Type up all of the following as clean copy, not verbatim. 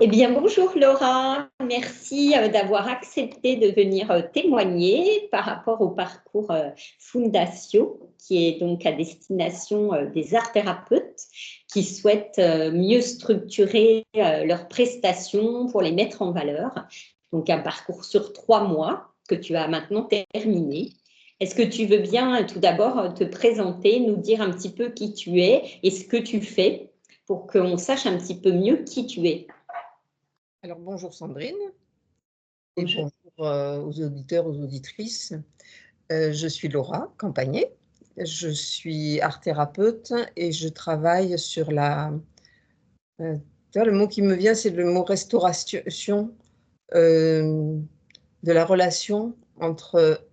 Eh bien, bonjour Laura, merci d'avoir accepté de venir témoigner par rapport au parcours Fundatio, qui est donc à destination des arts thérapeutes qui souhaitent mieux structurer leurs prestations pour les mettre en valeur. Donc, un parcours sur 3 mois que tu as maintenant terminé. Est-ce que tu veux bien tout d'abord te présenter, nous dire un petit peu qui tu es et ce que tu fais pour qu'on sache un petit peu mieux qui tu es? Alors bonjour Sandrine et Bonjour. bonjour aux auditeurs, aux auditrices. Je suis Laura Campagnet, je suis art thérapeute et je travaille sur le mot qui me vient, c'est le mot restauration de la relation entre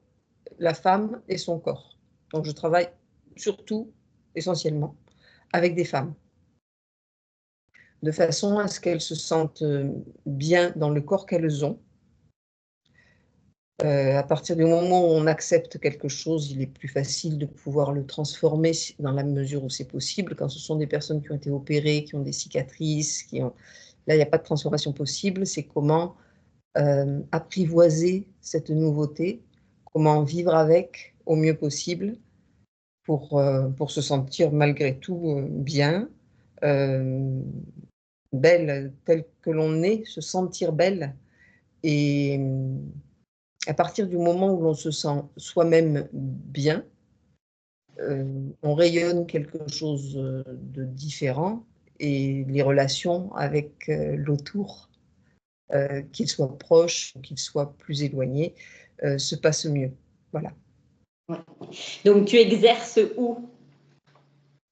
la femme et son corps. Donc je travaille surtout, essentiellement, avec des femmes, de façon à ce qu'elles se sentent bien dans le corps qu'elles ont. À partir du moment où on accepte quelque chose, il est plus facile de pouvoir le transformer dans la mesure où c'est possible. Quand ce sont des personnes qui ont été opérées, qui ont des cicatrices, là, il n'y a pas de transformation possible. C'est comment apprivoiser cette nouveauté, comment vivre avec au mieux possible pour se sentir malgré tout bien, euh, belle telle que l'on est, se sentir belle. Et à partir du moment où l'on se sent soi-même bien, on rayonne quelque chose de différent et les relations avec l'autour, qu'ils soient proches, qu'ils soient plus éloignés, se passent mieux. Voilà. Ouais. Donc, tu exerces où?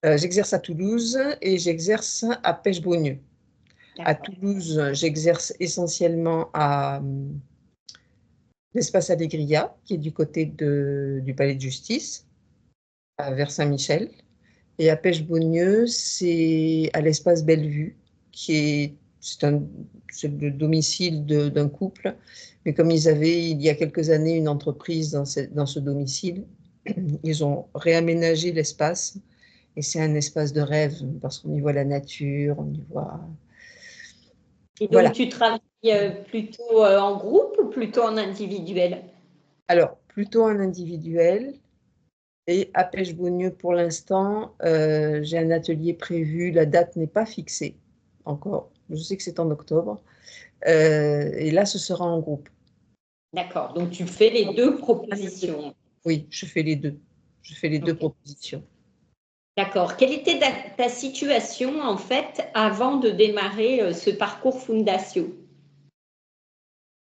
J'exerce à Toulouse et j'exerce à Pêche-Beaunieu. À Toulouse, j'exerce essentiellement à l'espace Allégria, qui est du côté du palais de justice, vers Saint-Michel. Et à Pêche-Beaunieu, c'est à l'espace Bellevue, c'est le domicile d'un couple. Mais comme ils avaient, il y a quelques années, une entreprise dans ce domicile, ils ont réaménagé l'espace. Et c'est un espace de rêve, parce qu'on y voit la nature, on y voit... Et donc, Voilà. tu travailles plutôt en groupe ou plutôt en individuel? Alors, plutôt en individuel. Et à Pêche-Beaunieu, pour l'instant, j'ai un atelier prévu. La date n'est pas fixée encore. Je sais que c'est en octobre. Et là, ce sera en groupe. D'accord. Donc, tu fais les 2 propositions. Oui, je fais les deux. Je fais les deux Okay. propositions. D'accord. Quelle était ta situation, en fait, avant de démarrer ce parcours Fundatio?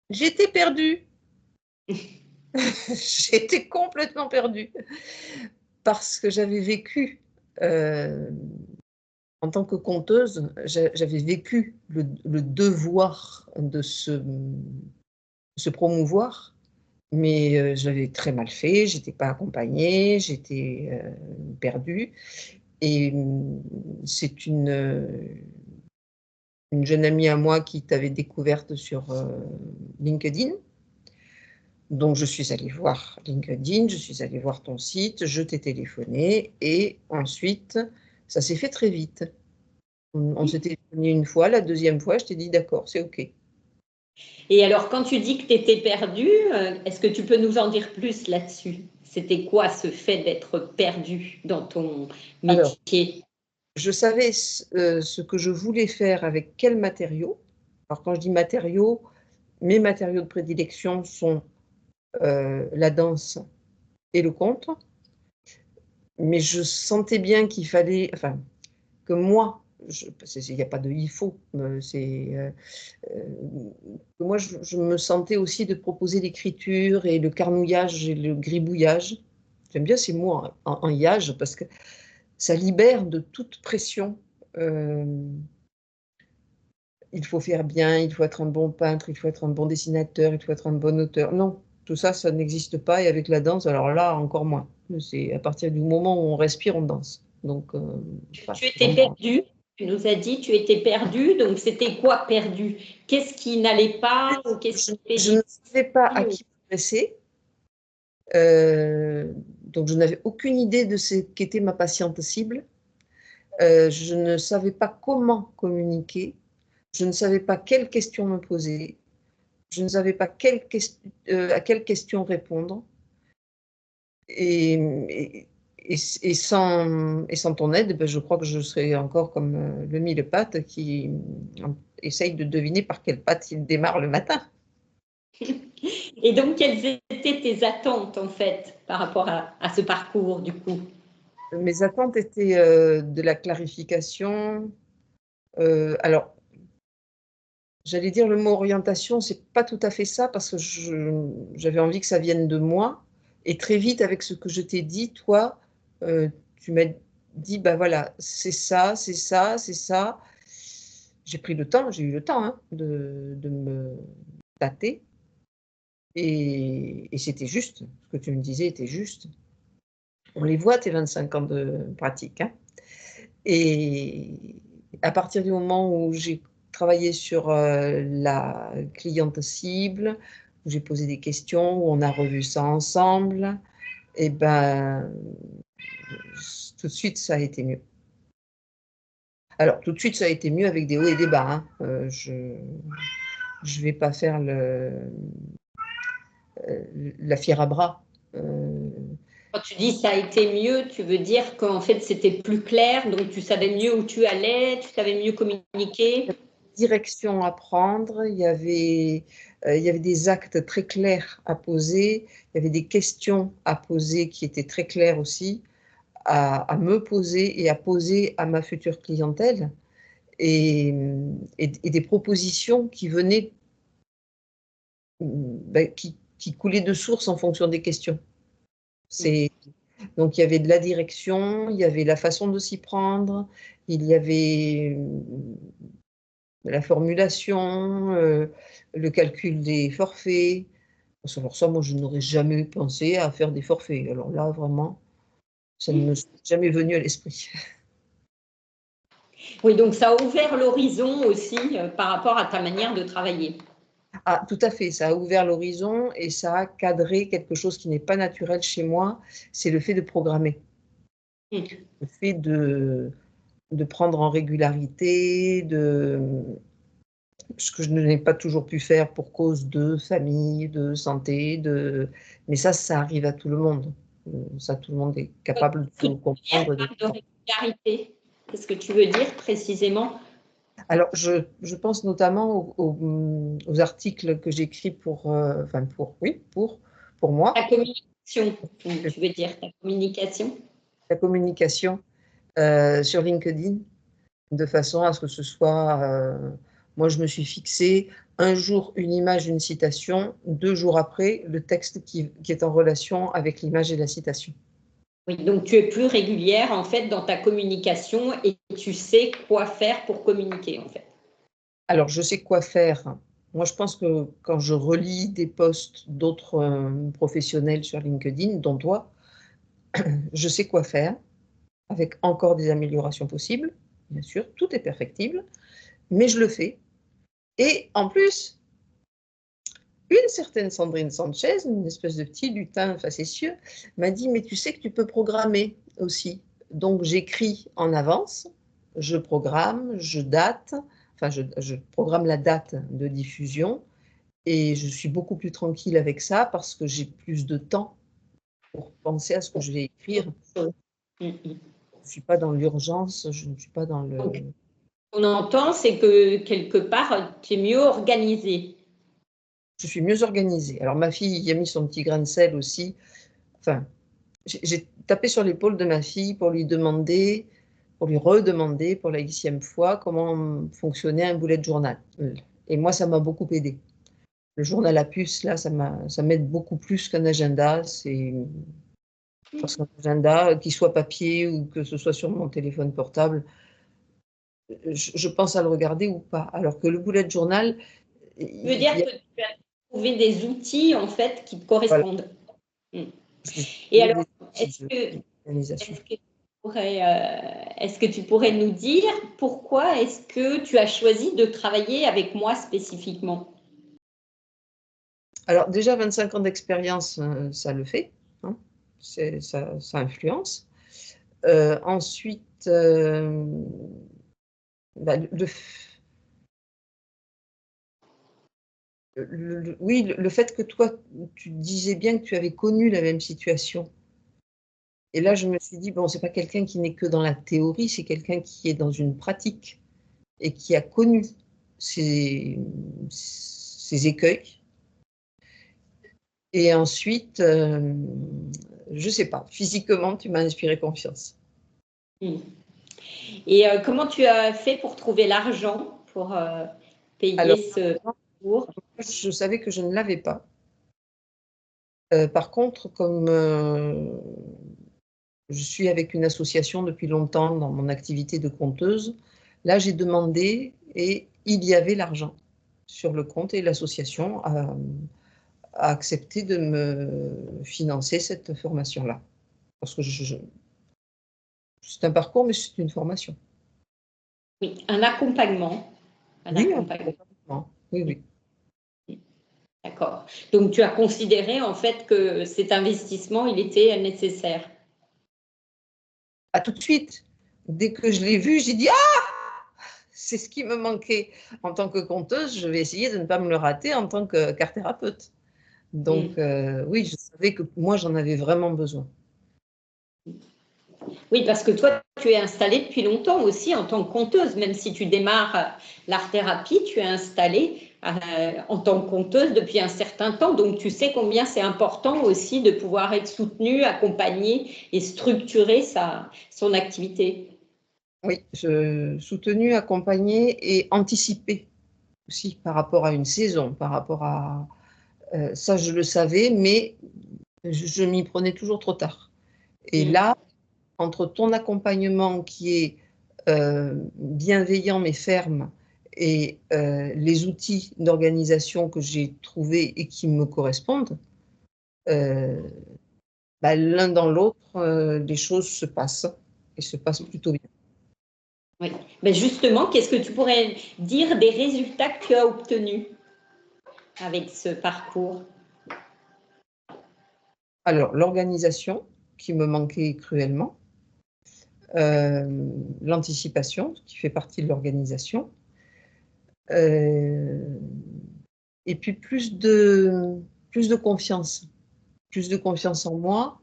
J'étais perdue. J'étais complètement perdue. Parce que j'avais vécu, en tant que conteuse, j'avais vécu le devoir de se promouvoir. Mais je l'avais très mal fait, j'étais pas accompagnée, j'étais perdue. Et c'est une jeune amie à moi qui t'avait découverte sur LinkedIn. Donc je suis allée voir LinkedIn, je suis allée voir ton site, je t'ai téléphoné et ensuite, ça s'est fait très vite. On s'est téléphoné une fois, la deuxième fois, je t'ai dit d'accord, c'est OK. Et alors, quand tu dis que tu étais perdue, est-ce que tu peux nous en dire plus là-dessus? C'était quoi ce fait d'être perdue dans ton Alors, métier? je savais ce que je voulais faire avec quels matériaux. Alors quand je dis matériaux, mes matériaux de prédilection sont la danse et le conte, mais je sentais bien qu'il fallait, enfin, que moi, il n'y a pas de il faut, que moi je me sentais aussi de proposer l'écriture et le carnouillage et le gribouillage. J'aime bien ces mots en iage parce que ça libère de toute pression. Euh, il faut faire bien, il faut être un bon peintre, il faut être un bon dessinateur, il faut être un bon auteur. Non, tout ça, ça n'existe pas. Et avec la danse, alors là, encore moins. C'est à partir du moment où on respire, on danse. Donc, voilà. Tu étais perdue, tu nous as dit, tu étais perdue, donc c'était quoi perdu? Qu'est-ce qui n'allait pas ou qu'est-ce qui était Je ne savais pas à difficile? qui m'adresser. Donc, je n'avais aucune idée de ce qu'était ma patiente cible. Je ne savais pas comment communiquer. je ne savais pas quelles questions me poser, je ne savais pas à quelles questions répondre. Et sans ton aide, ben, je crois que je serais encore comme le mille-pattes qui essaye de deviner par quelle patte il démarre le matin. Et donc, quelles étaient tes attentes, en fait, par rapport à ce parcours, du coup? Mes attentes étaient de la clarification. Alors, j'allais dire le mot orientation, c'est pas tout à fait ça, parce que j'avais envie que ça vienne de moi. Et très vite, avec ce que je t'ai dit, toi, tu m'as dit, bah voilà, c'est ça, c'est ça, c'est ça. J'ai pris le temps, j'ai eu le temps hein, de me tâter. Et c'était juste, ce que tu me disais était juste. On les voit, tes 25 ans de pratique. Hein. Et à partir du moment où j'ai travaillé sur la cliente cible, où j'ai posé des questions, où on a revu ça ensemble, et ben, tout de suite, ça a été mieux. Alors, tout de suite, ça a été mieux avec des hauts et des bas. Hein. Je ne vais pas faire la fière à bras. Quand tu dis ça a été mieux, tu veux dire qu'en fait c'était plus clair, donc tu savais mieux où tu allais, tu savais mieux communiquer. Direction à prendre, il y avait des actes très clairs à poser, il y avait des questions à poser qui étaient très claires aussi, à me poser et à poser à ma future clientèle, et des propositions qui venaient, qui coulaient de source en fonction des questions. Donc il y avait de la direction, il y avait la façon de s'y prendre, il y avait la formulation, le calcul des forfaits. Alors ça, moi, je n'aurais jamais pensé à faire des forfaits. Alors là, vraiment, ça ne me serait jamais venu à l'esprit. Oui, donc ça a ouvert l'horizon aussi par rapport à ta manière de travailler. Ah, tout à fait, ça a ouvert l'horizon et ça a cadré quelque chose qui n'est pas naturel chez moi, c'est le fait de programmer. Le fait de prendre en régularité, ce que je n'ai pas toujours pu faire pour cause de famille, de santé, mais ça arrive à tout le monde. Ça, tout le monde est capable de le comprendre. De régularité, qu'est-ce que tu veux dire précisément? Alors, je pense notamment aux articles que j'écris pour moi, Ta communication, tu veux dire ta communication? la communication sur LinkedIn, de façon à ce que ce soit, moi je me suis fixé un jour une image, une citation, 2 jours après le texte qui est en relation avec l'image et la citation. Oui, donc tu es plus régulière en fait dans ta communication et tu sais quoi faire pour communiquer en fait. Alors je sais quoi faire. Moi je pense que quand je relis des posts d'autres professionnels sur LinkedIn, dont toi, je sais quoi faire, avec encore des améliorations possibles, bien sûr, tout est perfectible, mais je le fais. Et en plus, une certaine Sandrine Sanchez, une espèce de petit lutin facétieux, m'a dit: mais tu sais que tu peux programmer aussi. Donc j'écris en avance, je programme, je date, enfin je programme la date de diffusion et je suis beaucoup plus tranquille avec ça parce que j'ai plus de temps pour penser à ce que je vais écrire. Je ne suis pas dans l'urgence, je ne suis pas dans le... Donc, on entend, c'est que quelque part, tu es mieux organisée. Je suis mieux organisée. Alors ma fille y a mis son petit grain de sel aussi. Enfin, j'ai tapé sur l'épaule de ma fille pour lui demander, pour lui redemander pour la Xème fois comment fonctionnait un bullet journal. Et moi, ça m'a beaucoup aidé. Le journal à puce, là, ça m'aide beaucoup plus qu'un agenda. Parce qu'un agenda, qu'il soit papier ou que ce soit sur mon téléphone portable, je pense à le regarder ou pas. Alors que le bullet journal, Tu veux il dire y a, que tu as trouvé des outils en fait qui te voilà, correspondent. Mm. j'ai Et trouvé alors, des est-ce outils que, d'organisation. est-ce que tu pourrais nous dire pourquoi est-ce que tu as choisi de travailler avec moi spécifiquement? Alors déjà 25 ans d'expérience, ça le fait, hein, ça influence. Ensuite, bah, Oui, le fait que toi, tu disais bien que tu avais connu la même situation. Et là, je me suis dit, bon, c'est pas quelqu'un qui n'est que dans la théorie, c'est quelqu'un qui est dans une pratique et qui a connu ces, ces écueils. Et ensuite, je sais pas, physiquement, tu m'as inspiré confiance. Mm. Et comment tu as fait pour trouver l'argent pour payer Alors, ce cours? je savais que je ne l'avais pas. Par contre, comme je suis avec une association depuis longtemps dans mon activité de conteuse, là, j'ai demandé et il y avait l'argent sur le compte et l'association a accepté de me financer cette formation-là. Parce que c'est un parcours, mais c'est une formation. Oui, un accompagnement. Un Oui, accompagnement. oui, oui. D'accord. Donc, tu as considéré en fait que cet investissement, il était nécessaire. Ah, tout de suite, dès que je l'ai vu, j'ai dit, ah, c'est ce qui me manquait. En tant que conteuse, je vais essayer de ne pas me le rater en tant qu'art thérapeute. Donc, Mm. oui, je savais que moi, j'en avais vraiment besoin. Oui, parce que toi, tu es installée depuis longtemps aussi en tant que conteuse, même si tu démarres l'art-thérapie, tu es installée en tant que conteuse depuis un certain temps. Donc, tu sais combien c'est important aussi de pouvoir être soutenue, accompagnée et structurer son activité. Oui, soutenu, accompagné et anticipé aussi par rapport à une saison, par rapport à... ça, je le savais, mais je m'y prenais toujours trop tard. Et Mm. là, entre ton accompagnement qui est bienveillant mais ferme et les outils d'organisation que j'ai trouvés et qui me correspondent, euh, bah, l'un dans l'autre, les choses se passent et se passent plutôt bien. Oui. Ben justement, qu'est-ce que tu pourrais dire des résultats que tu as obtenus avec ce parcours? Alors, l'organisation qui me manquait cruellement, l'anticipation qui fait partie de l'organisation, euh, et puis plus de confiance en moi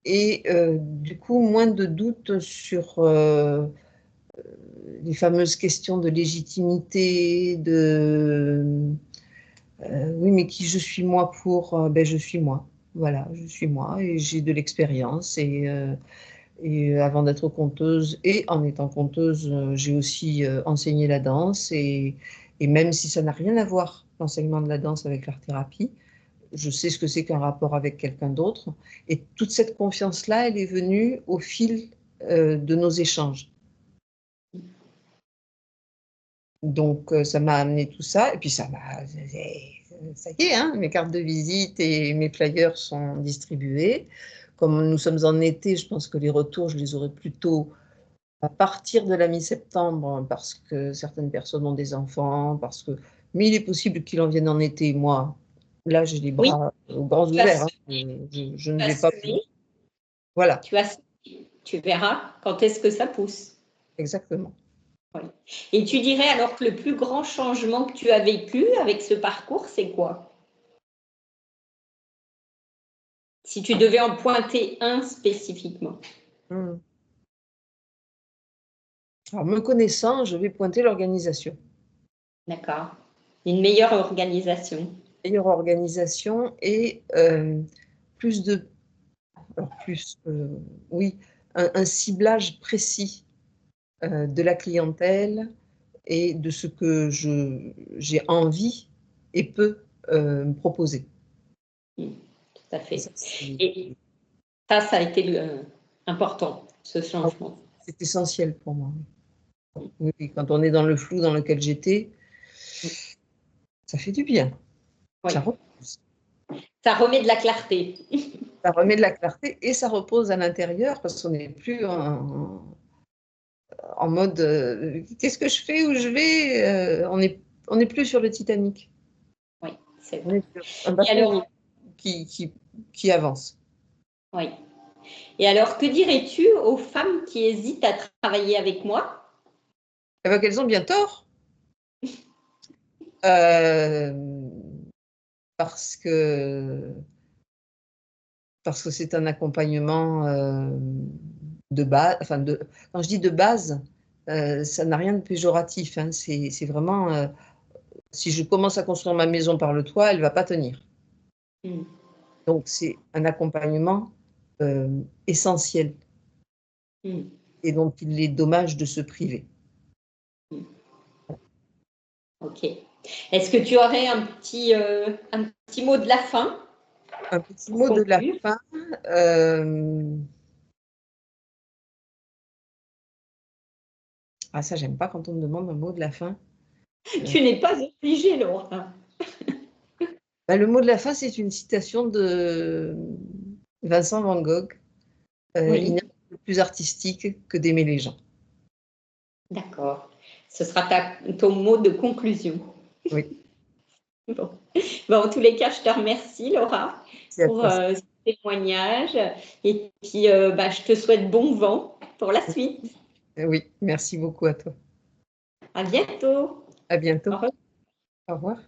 et du coup moins de doutes sur les fameuses questions de légitimité, oui, mais qui je suis moi pour, ben, je suis moi. Voilà, je suis moi et j'ai de l'expérience et avant d'être conteuse et en étant conteuse, j'ai aussi enseigné la danse et même si ça n'a rien à voir, l'enseignement de la danse avec l'art-thérapie, je sais ce que c'est qu'un rapport avec quelqu'un d'autre. Et toute cette confiance-là, elle est venue au fil de nos échanges. Donc, ça m'a amené tout ça. Et puis, ça y est, hein, mes cartes de visite et mes flyers sont distribués. Comme nous sommes en été, je pense que les retours, je les aurai plutôt à partir de la mi-septembre, parce que certaines personnes ont des enfants, mais il est possible qu'il en vienne en été. Moi, là, j'ai les Oui, bras grands tu as, ouverts, hein. Je ne tu as vais pas. semé, Voilà, tu verras quand est-ce que ça pousse. exactement. Oui. Et tu dirais alors que le plus grand changement que tu as vécu avec ce parcours, c'est quoi? Si tu devais en pointer un spécifiquement. Hmm. Alors, me connaissant, je vais pointer l'organisation. D'accord. Une meilleure organisation. Meilleure organisation et plus de, alors plus, oui, un ciblage précis de la clientèle et de ce que j'ai envie et peux me proposer. Tout à Et ça, fait. Et ça a été important, ce changement. c'est essentiel pour moi. Oui, oui, quand on est dans le flou dans lequel j'étais, ça fait du bien. Oui. Ça repose. Ça remet de la clarté. Ça remet de la clarté et ça repose à l'intérieur parce qu'on n'est plus en mode qu'est-ce que je fais, où je vais, on n'est plus sur le Titanic. Oui, c'est On vrai. est sur un Et alors, bateau qui, qui, qui avance. oui. Et alors, que dirais-tu aux femmes qui hésitent à travailler avec moi? Eh ben, qu'elles ont bien tort. Euh, parce que c'est un accompagnement de base. Enfin, quand je dis de base, ça n'a rien de péjoratif, hein. C'est vraiment, si je commence à construire ma maison par le toit, elle ne va pas tenir. Mm. Donc, c'est un accompagnement essentiel Mm. et dont il est dommage de se priver. Ok. Est-ce que tu aurais un petit mot de la fin Un petit pour mot de la conclure? fin. Ah, ça, j'aime pas quand on me demande un mot de la fin. Tu n'es pas obligée, Laura. Le mot de la fin, c'est une citation de Vincent Van Gogh. Il n'y Oui, a rien de plus artistique que d'aimer les gens. d'accord. Ce sera ton mot de conclusion. Oui, Bon. Bon, en tous les cas, je te remercie, Laura, c'est à pour toi. ce témoignage. Et puis, je te souhaite bon vent pour la suite. Oui, merci beaucoup à toi. À bientôt. À Au bientôt. revoir. Au revoir.